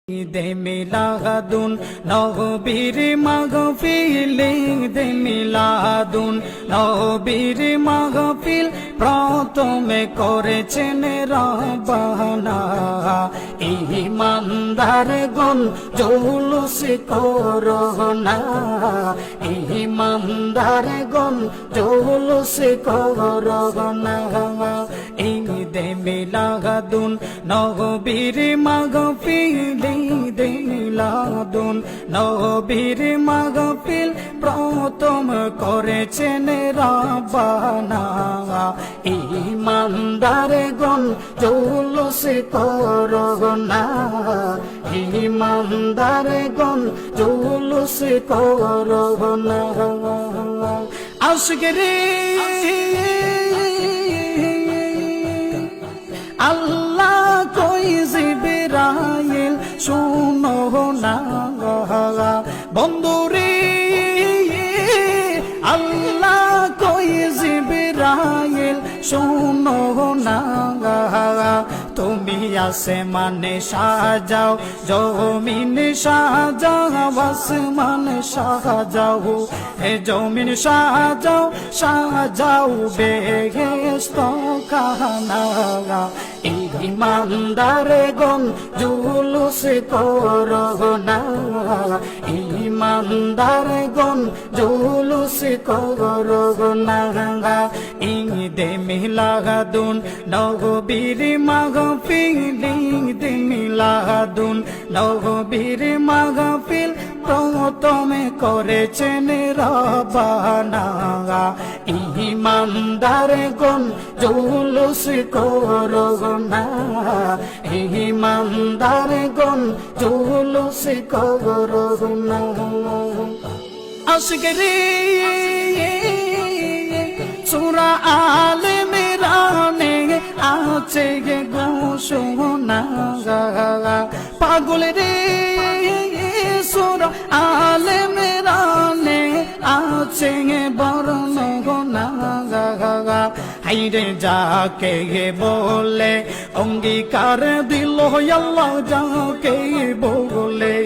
ঈদে মিলাদুন নবীর মাহফিল, ঈদে মিলাদুন নবীর মাহফিল প্রথমে করেছেন রব্বানা। ঈমানদার গণ জৌলুস করোনা, ঈমানদার গণ জৌলুস করোনা। ঈদে মিলাদুন নবীর মাহফিল, ঈদে মিলাদুন নবীর মাহফিল প্রথম করেছেন রব্বানা। ঈমানদার গণ জৌলুস করোনা, ঈমানদার গণ জৌলুস করোনা। আশিকরে আল্লাহ কই জিবরাইল শুনো না বন্ধুরে, আল্লাহ কই জিবরাইল শুনো না। তুমি আসমানে সাজাও, জমিন সাজাও, আসমান সাজাও, হে জমিন সাজাও, সাজাও বেহেশত খানা। ঈমানদার গণ জুলুস করোনা, ঈমানদার গণ জুলুস করোনা। ঈদে মিলাদুন নবীর মাহফিল, ঈদে মিলাদুন নবীর মাহফিল প্রথমে করেছেন রব্বানা। ঈমানদার গণ জুলুস করোনা, ঈমানদার গণ জুলুস করোনা। আশিকরে সূরা আলে ইমরানে আছে ঘোষণা, পাগল রে সূরা আলে ইমরানে আছে বর্ণনা। হাইরে যাকে বলে অঙ্গীকার দিল আল্লাহ, যাকে বলে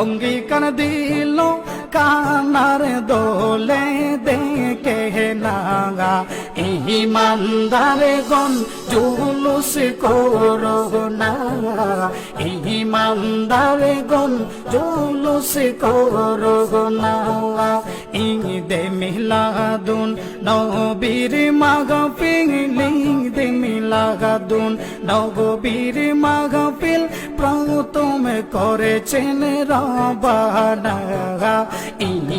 অঙ্গীকার দিল কানার দোলে দেখে না। ঈমানদার গণ জুলুস করোনা, ঈমানদার গণ জুলুস করোনা। ঈদে মিলাদুন নবীর মাহফিল, ঈদে মিলাদুন নবীর মাহফিল প্রথমে করেছেন রব্বানা।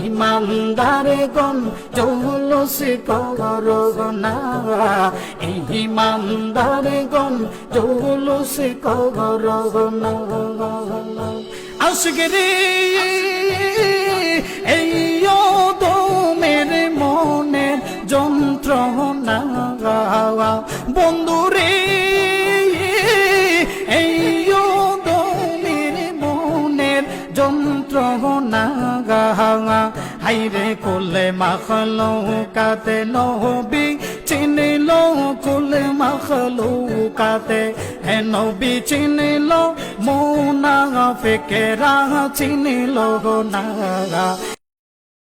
ঈমানদার গণ জৌলুস করোনা, ঈমানদার গণ জৌলুস করোনা। আশিকরে এই দমের মনের যন্ত্রণা বন্ধুরে, এই দমের মনের যন্ত্রণা। হাইরে কুলে মাখলুকাতে নবী চিনিল, কুলে মাখলুকাতে হে নবী চিনিল, মুনাফিকেরা চিনিল না।